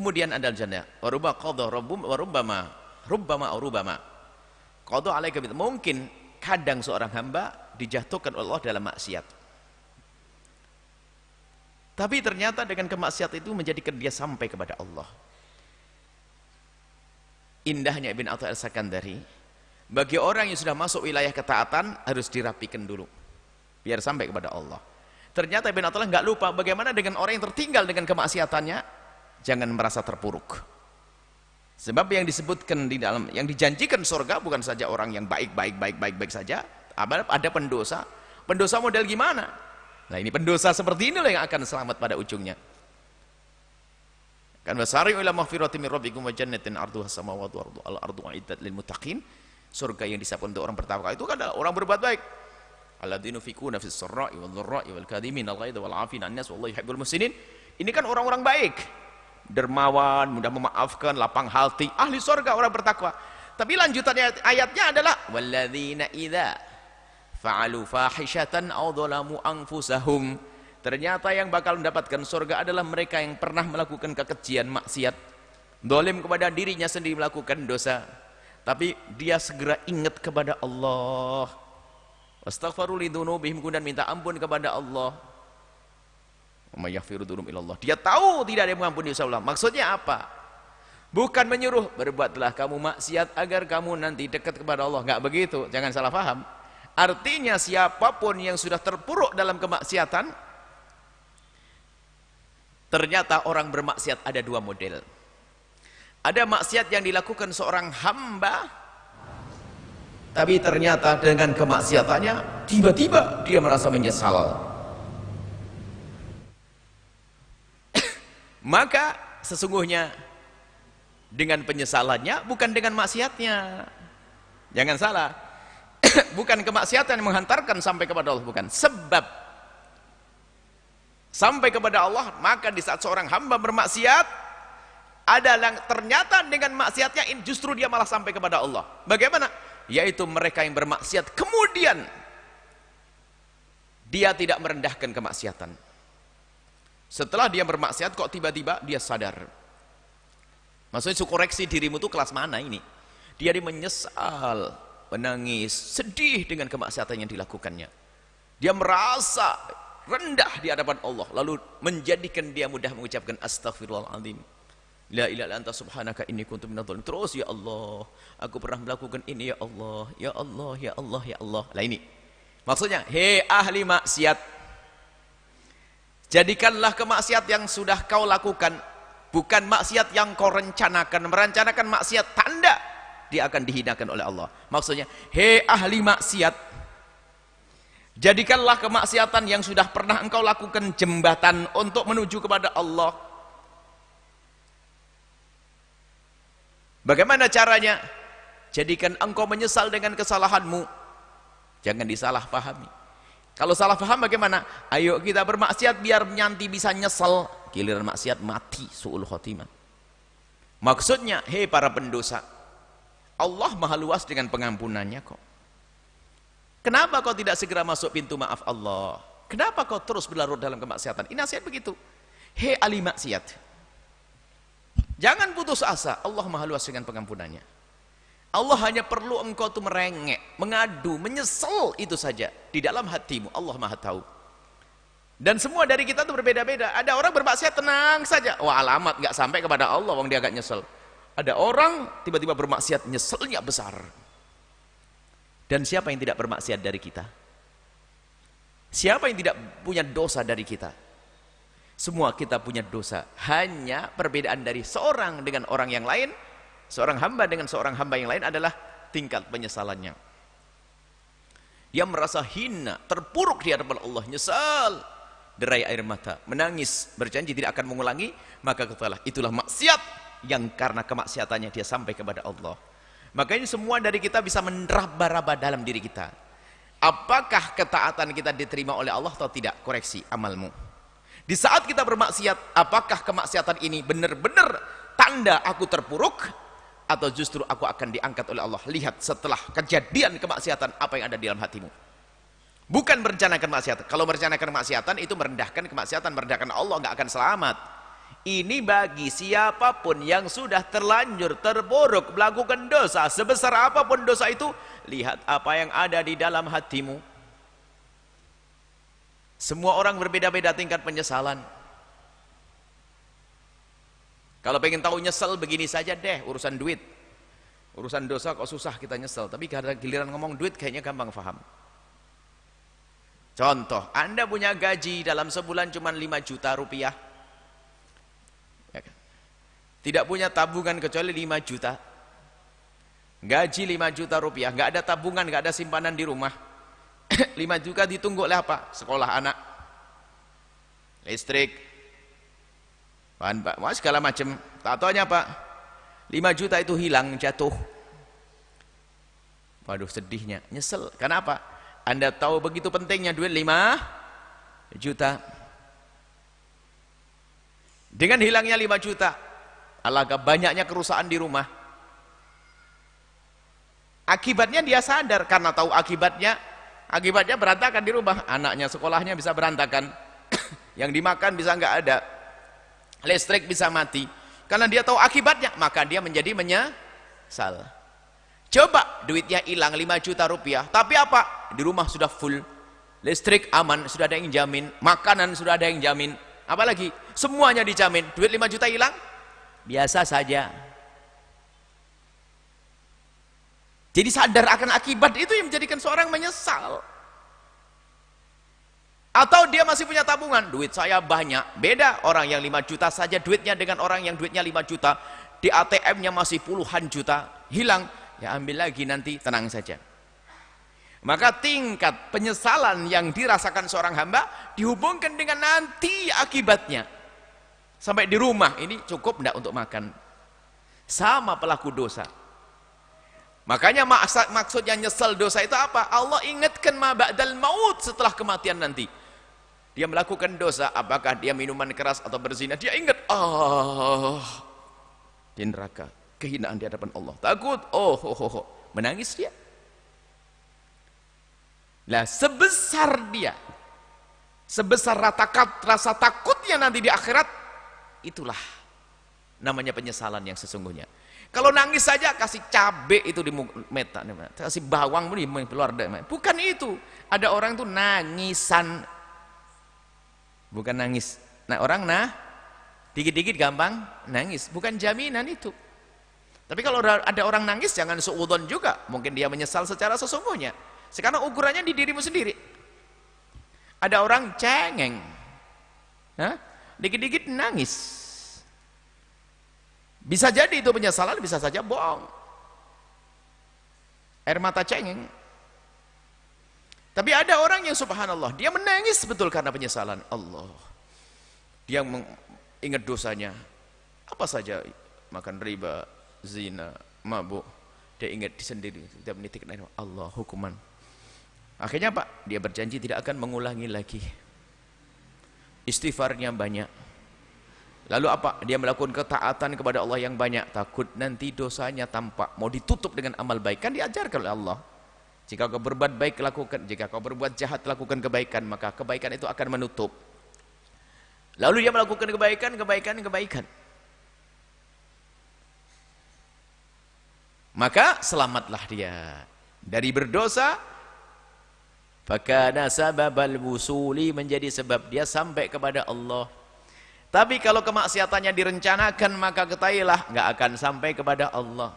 kemudian ada jannah. Wa rubba qadha wa rubbama qadha alaika, mungkin kadang seorang hamba dijatuhkan oleh Allah dalam maksiat, tapi ternyata dengan kemaksiatan itu menjadikan dia sampai kepada Allah. Indahnya Ibn Atha al-Sakandari, bagi orang yang sudah masuk wilayah ketaatan harus dirapikan dulu biar sampai kepada Allah. Ternyata Ibn Atha nggak lupa bagaimana dengan orang yang tertinggal dengan kemaksiatannya. Jangan merasa terpuruk, sebab yang disebutkan di dalam, yang dijanjikan surga bukan saja orang yang baik saja, ada pendosa model gimana. Nah, ini pendosa seperti inilah yang akan selamat pada ujungnya. Kan wasari'u ila maghfiratin min rabbikum wa jannatin 'arduha as-samawati wal ardu u'iddat lil muttaqin. Surga yang disiapkan untuk orang bertakwa itu kan orang berbuat baik. Alladzina yunfiquna fis sarra'i wal dharra'i wal kadhimina al-ghaidha wal 'afina 'annas wallahu yuhibbul muhsinin. Ini kan orang-orang baik, dermawan, mudah memaafkan, lapang hati, ahli surga, orang bertakwa. Tapi lanjutan ayatnya adalah walladzina idza fa'alu fahishatan aw dhalamu anfusahum. Ternyata yang bakal mendapatkan surga adalah mereka yang pernah melakukan kekejian, maksiat, zalim kepada dirinya sendiri, melakukan dosa, tapi dia segera ingat kepada Allah, wastaghfaru lidzunubihim, kemudian minta ampun kepada Allah. Wa may yaghfiru dzunub illallah. Dia tahu tidak ada yang mengampuni dosa Allah. Maksudnya apa? Bukan menyuruh berbuatlah kamu maksiat agar kamu nanti dekat kepada Allah. Enggak begitu, jangan salah paham. Artinya siapapun yang sudah terpuruk dalam kemaksiatan, ternyata orang bermaksiat ada dua model. Ada maksiat yang dilakukan seorang hamba, tapi ternyata dengan kemaksiatannya tiba-tiba dia merasa menyesal. Maka sesungguhnya dengan penyesalannya bukan dengan maksiatnya. Jangan salah. Bukan kemaksiatan yang menghantarkan sampai kepada Allah, bukan. Sebab sampai kepada Allah, maka di saat seorang hamba bermaksiat, adalah ternyata dengan maksiatnya justru dia malah sampai kepada Allah. Bagaimana? Yaitu mereka yang bermaksiat kemudian dia tidak merendahkan kemaksiatan. Setelah dia bermaksiat kok tiba-tiba dia sadar. Maksudnya koreksi dirimu tuh kelas mana ini? Dia menyesal, menangis, sedih dengan kemaksiatan yang dilakukannya. Dia merasa rendah di hadapan Allah, lalu menjadikan dia mudah mengucapkan astaghfirullahaladzim, la ilaha illa anta subhanaka inni kuntu minadh dhalimin. Terus, ya Allah, aku pernah melakukan ini, ya Allah, ya Allah, ya Allah, ya Allah. Lah ini maksudnya, hei ahli maksiat, jadikanlah kemaksiat yang sudah kau lakukan bukan maksiat yang kau rencanakan. Merencanakan maksiat tanda dia akan dihinakan oleh Allah. Maksudnya, hei ahli maksiat, jadikanlah kemaksiatan yang sudah pernah engkau lakukan jembatan untuk menuju kepada Allah. Bagaimana caranya? Jadikan engkau menyesal dengan kesalahanmu. Jangan disalahpahami. Kalau salah paham bagaimana? Ayo kita bermaksiat biar nanti bisa nyesel. Giliran maksiat mati, su'ul khotimah. Maksudnya, hei para pendosa, Allah maha luas dengan pengampunannya kok. Kenapa kau tidak segera masuk pintu maaf Allah? Kenapa kau terus berlarut dalam kemaksiatan? Ini nasihat begitu. Hei ahli maksiat, jangan putus asa. Allah maha luas dengan pengampunannya. Allah hanya perlu engkau tuh merengek, mengadu, menyesal, itu saja. Di dalam hatimu Allah maha tahu. Dan semua dari kita tuh berbeda-beda. Ada orang bermaksiat tenang saja, wah alamat nggak sampai kepada Allah, wong dia agak nyesel. Ada orang tiba-tiba bermaksiat, nyeselnya besar. Dan siapa yang tidak bermaksiat dari kita? Siapa yang tidak punya dosa dari kita? Semua kita punya dosa. Hanya perbedaan dari seorang dengan orang yang lain, seorang hamba dengan seorang hamba yang lain adalah tingkat penyesalannya. Dia merasa hina, terpuruk di hadapan Allah, nyesal, derai air mata, menangis, berjanji tidak akan mengulangi. Maka katalah, itulah maksiat yang karena kemaksiatannya dia sampai kepada Allah. Makanya semua dari kita bisa meraba-raba dalam diri kita. Apakah ketaatan kita diterima oleh Allah atau tidak? Koreksi amalmu. Di saat kita bermaksiat, apakah kemaksiatan ini benar-benar tanda aku terpuruk, atau justru aku akan diangkat oleh Allah? Lihat setelah kejadian kemaksiatan apa yang ada di dalam hatimu. Bukan merencanakan maksiatan. Kalau merencanakan kemaksiatan itu merendahkan kemaksiatan, merendahkan Allah, nggak akan selamat. Ini bagi siapapun yang sudah terlanjur terburuk melakukan dosa, sebesar apapun dosa itu, lihat apa yang ada di dalam hatimu. Semua orang berbeda-beda tingkat penyesalan. Kalau pengen tahu nyesel, begini saja deh, urusan duit. Urusan dosa kok susah kita nyesel, tapi karena giliran ngomong duit kayaknya gampang paham. Contoh, Anda punya gaji dalam sebulan cuma 5 juta rupiah. Ya kan? Tidak punya tabungan kecuali 5 juta. Gaji 5 juta rupiah, nggak ada tabungan, nggak ada simpanan di rumah. 5 juta ditunggu oleh apa? Sekolah anak, listrik, bahan segala macam. Tak taunya apa? 5 juta itu hilang, jatuh. Waduh, sedihnya, nyesel. Kenapa? Anda tahu begitu pentingnya duit 5 juta. Dengan hilangnya 5 juta, alangkah banyaknya kerusakan di rumah. Akibatnya dia sadar, karena tahu akibatnya berantakan di rumah. Anaknya sekolahnya bisa berantakan, yang dimakan bisa nggak ada, listrik bisa mati. Karena dia tahu akibatnya, maka dia menjadi menyesal. Coba duitnya hilang 5 juta rupiah, tapi apa? Di rumah sudah full, listrik aman, sudah ada yang jamin, makanan sudah ada yang jamin, apalagi semuanya dijamin. Duit 5 juta hilang, biasa saja. Jadi sadar akan akibat itu yang menjadikan seorang menyesal. Atau dia masih punya tabungan, duit saya banyak. Beda orang yang 5 juta saja duitnya dengan orang yang duitnya 5 juta, di ATM-nya masih puluhan juta, hilang, ya ambil lagi nanti, tenang saja. Maka tingkat penyesalan yang dirasakan seorang hamba dihubungkan dengan nanti akibatnya. Sampai di rumah, ini cukup enggak untuk makan? Sama pelaku dosa. Makanya maksudnya nyesel dosa itu apa? Allah ingatkan ma ba'dal maut, setelah kematian nanti. Dia melakukan dosa, apakah dia minuman keras atau berzina, dia ingat, di neraka, kehinaan di hadapan Allah, takut, menangis dia. Lah sebesar rasa takutnya nanti di akhirat, itulah namanya penyesalan yang sesungguhnya. Kalau nangis saja kasih cabai itu di mata, kasih bawang di keluar, bukan itu. Ada orang tuh nangisan, bukan nangis. Nah orang dikit-dikit gampang nangis, bukan jaminan itu. Tapi kalau ada orang nangis jangan suudzon juga, mungkin dia menyesal secara sesungguhnya. Sekarang ukurannya di dirimu sendiri. Ada orang cengeng, dikit-dikit nangis. Bisa jadi itu penyesalan, bisa saja bohong, air mata cengeng. Tapi ada orang yang subhanallah, dia menangis betul karena penyesalan. Allah, dia ingat dosanya apa saja, makan riba, zina, mabuk, dia ingat sendiri, dia menitik air, Allah hukuman. Akhirnya Pak, dia berjanji tidak akan mengulangi lagi. Istighfarnya banyak. Lalu apa? Dia melakukan ketaatan kepada Allah yang banyak, takut nanti dosanya tampak, mau ditutup dengan amal baik. Kan diajarkan oleh Allah, jika kau berbuat baik lakukan, jika kau berbuat jahat lakukan kebaikan, maka kebaikan itu akan menutup. Lalu dia melakukan kebaikan, maka selamatlah dia dari berdosa. Fakana sababal wusuli, menjadi sebab dia sampai kepada Allah. Tapi kalau kemaksiatannya direncanakan, maka ketahuilah nggak akan sampai kepada Allah.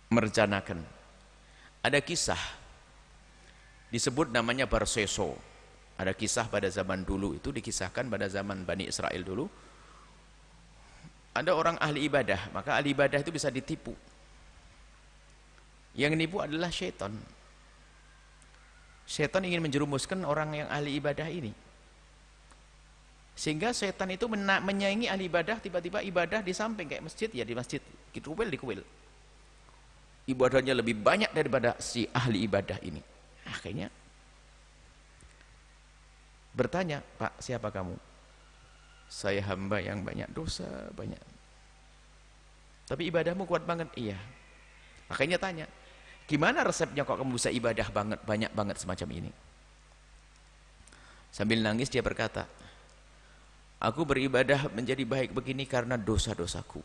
Merencanakan. Ada kisah disebut namanya Barseso. Ada kisah pada zaman dulu, itu dikisahkan pada zaman Bani Israel dulu. Ada orang ahli ibadah, maka ahli ibadah itu bisa ditipu. Yang nipu adalah syaitan. Setan ingin menjerumuskan orang yang ahli ibadah ini, sehingga setan itu menyaingi ahli ibadah. Tiba-tiba ibadah di samping kayak masjid, ya di masjid, di kuil, ibadahnya lebih banyak daripada si ahli ibadah ini. Akhirnya bertanya, Pak, siapa kamu? Saya hamba yang banyak dosa, banyak, tapi ibadahmu kuat banget. Iya. Akhirnya tanya, gimana resepnya kok kamu bisa ibadah banyak banget semacam ini? Sambil nangis dia berkata, aku beribadah menjadi baik begini karena dosa-dosaku.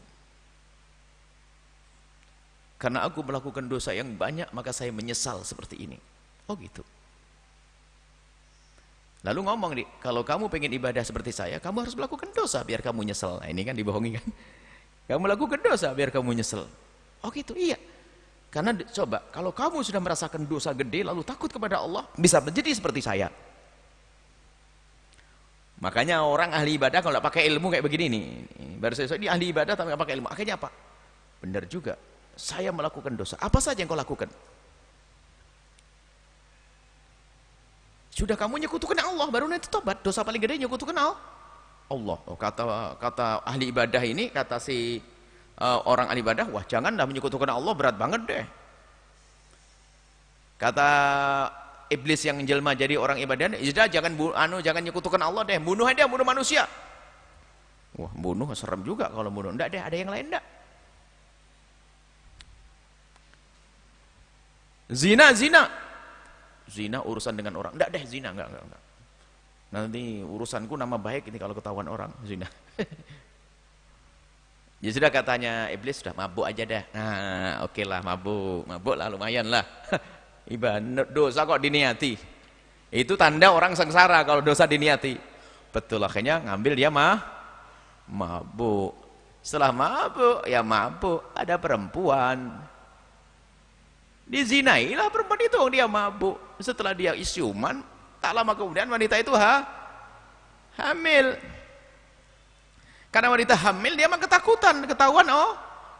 Karena aku melakukan dosa yang banyak, maka saya menyesal seperti ini. Oh gitu. Lalu ngomong, kalau kamu pengen ibadah seperti saya, kamu harus melakukan dosa biar kamu nyesel. Nah, ini kan dibohongi kan. Kamu lakukan dosa biar kamu nyesel. Oh gitu, iya. Karena coba, kalau kamu sudah merasakan dosa gede lalu takut kepada Allah, bisa menjadi seperti saya. Makanya orang ahli ibadah kalau tidak pakai ilmu kayak begini nih, baru saya ini ahli ibadah tapi tidak pakai ilmu. Akhirnya apa? Benar juga, saya melakukan dosa. Apa saja yang kau lakukan? Sudah kamu nyekutukan Allah, baru nanti tobat. Dosa paling gede nyekutukan Allah. Oh, kata ahli ibadah ini, kata si orang ahli ibadah, wah janganlah menyekutukan Allah, berat banget deh. Kata iblis yang jelma jadi orang ibadah, jangan nyekutukan Allah deh, bunuh aja, bunuh manusia. Wah, bunuh serem juga kalau bunuh. Enggak deh, ada yang lain enggak. Zina urusan dengan orang. Enggak deh, zina enggak. Nanti urusanku nama baik ini kalau ketahuan orang zina. Ya sudah, katanya iblis, sudah mabuk aja dah. Nah, oke lah, mabuk lah, lumayan lah. Ibadah dosa kok diniati. Itu tanda orang sengsara kalau dosa diniati. Betul, akhirnya ngambil dia mabuk. Setelah mabuk, ya mabuk, ada perempuan. Dizinailah perempuan itu, dia mabuk. Setelah dia isyuman, tak lama kemudian wanita itu hamil. Karena wanita hamil, dia mah ketakutan, ketahuan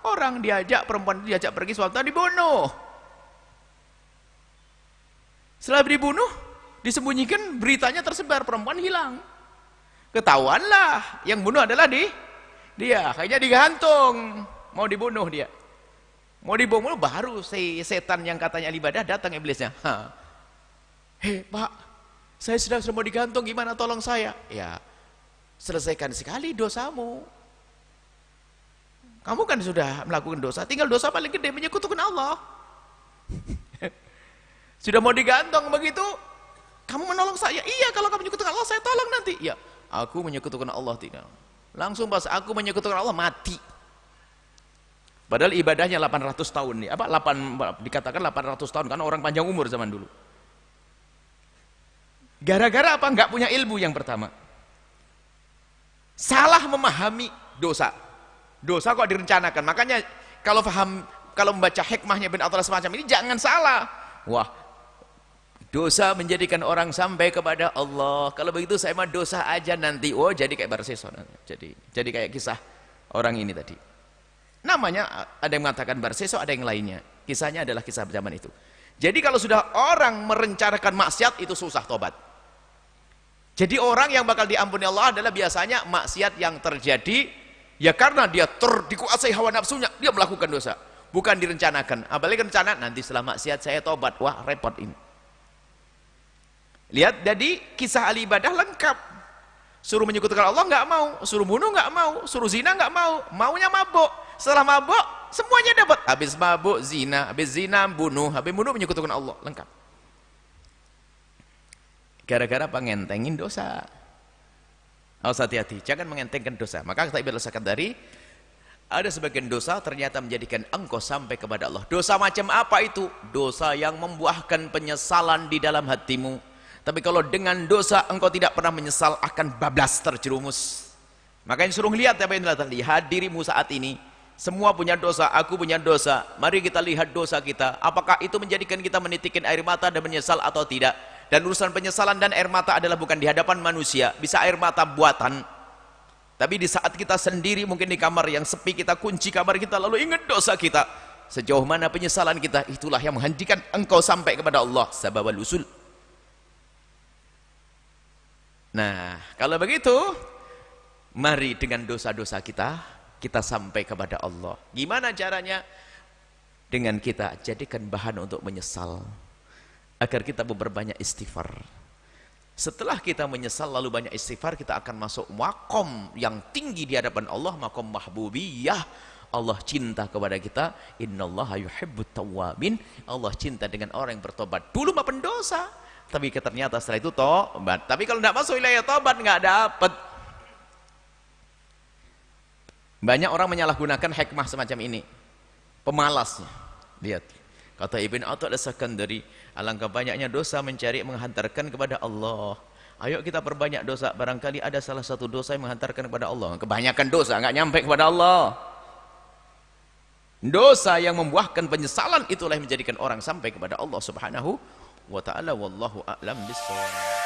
orang, perempuan diajak pergi, suatu dibunuh. Setelah dibunuh, disembunyikan, beritanya tersebar, perempuan hilang. Ketahuanlah yang bunuh adalah dia. Akhirnya digantung, mau dibunuh dia. Mau dibunuh, baru si setan yang katanya ibadah datang iblisnya. Hei Pak, saya sudah mau digantung, gimana tolong saya? Ya, selesaikan sekali dosamu. Kamu kan sudah melakukan dosa, tinggal dosa paling gede menyekutukan Allah. Sudah mau digantung begitu, kamu menolong saya. Iya, kalau kamu menyekutukan Allah, saya tolong nanti. Ya, aku menyekutukan Allah tidak. Langsung pas aku menyekutukan Allah, mati. Padahal ibadahnya 800 tahun nih. Dikatakan 800 tahun karena orang panjang umur zaman dulu. Gara-gara apa? Enggak punya ilmu yang pertama. Salah memahami dosa. Dosa kok direncanakan. Makanya kalau membaca hikmahnya bin Athaillah semacam ini, jangan salah. Wah, dosa menjadikan orang sampai kepada Allah. Kalau begitu saya mah dosa aja nanti. Oh, jadi kayak Barseso. Jadi kayak kisah orang ini tadi. Namanya ada yang mengatakan Barseso, ada yang lainnya. Kisahnya adalah kisah zaman itu. Jadi kalau sudah orang merencanakan maksiat, itu susah tobat. Jadi orang yang bakal diampuni Allah adalah biasanya maksiat yang terjadi ya karena dia dikuasai hawa nafsunya, dia melakukan dosa. Bukan direncanakan. Apalagi rencana nanti setelah maksiat saya tobat. Wah, repot ini. Lihat, jadi kisah ahli ibadah lengkap. Suruh menyekutukan Allah nggak mau, suruh bunuh nggak mau, suruh zina nggak mau, maunya mabuk. Setelah mabuk semuanya dapat. Habis mabuk zina, habis zina bunuh, habis bunuh menyekutukan Allah, lengkap. Gara-gara apa? Ngentengin dosa. Harus hati-hati, jangan mengentengkan dosa. Maka kita berdasarkan dari ada sebagian dosa ternyata menjadikan engkau sampai kepada Allah. Dosa macam apa itu? Dosa yang membuahkan penyesalan di dalam hatimu. Tapi kalau dengan dosa engkau tidak pernah menyesal, akan bablas terjerumus. Makanya suruh lihat apa yang telah lihat dirimu saat ini. Semua punya dosa, aku punya dosa. Mari kita lihat dosa kita. Apakah itu menjadikan kita menitikin air mata dan menyesal atau tidak? Dan urusan penyesalan dan air mata adalah bukan di hadapan manusia. Bisa air mata buatan. Tapi di saat kita sendiri mungkin di kamar yang sepi, kita kunci kamar kita lalu ingat dosa kita. Sejauh mana penyesalan kita, itulah yang menghentikan engkau sampai kepada Allah. Sababal usul. Nah, kalau begitu, mari dengan dosa-dosa kita sampai kepada Allah. Gimana caranya? Dengan kita jadikan bahan untuk menyesal, agar kita memperbanyak istighfar. Setelah kita menyesal lalu banyak istighfar, kita akan masuk makom yang tinggi di hadapan Allah, makom mahbubiyah. Allah cinta kepada kita. Innallaha yuhibbut tawwabin. Allah cinta dengan orang yang bertobat. Dulu mah pendosa, Tapi ternyata setelah itu tobat. Tapi kalau tidak masuk wilayah tobat nggak dapat. Banyak orang menyalahgunakan hikmah semacam ini. Pemalasnya. Lihat. Kata Ibn Atha as-Sakandari, alangkah banyaknya dosa mencari menghantarkan kepada Allah. Ayo kita perbanyak dosa, barangkali ada salah satu dosa yang menghantarkan kepada Allah. Kebanyakan dosa nggak nyampe kepada Allah. Dosa yang membuahkan penyesalan itulah yang menjadikan orang sampai kepada Allah Subhanahu wa ta'ala. Wallahu a'lam bishawab.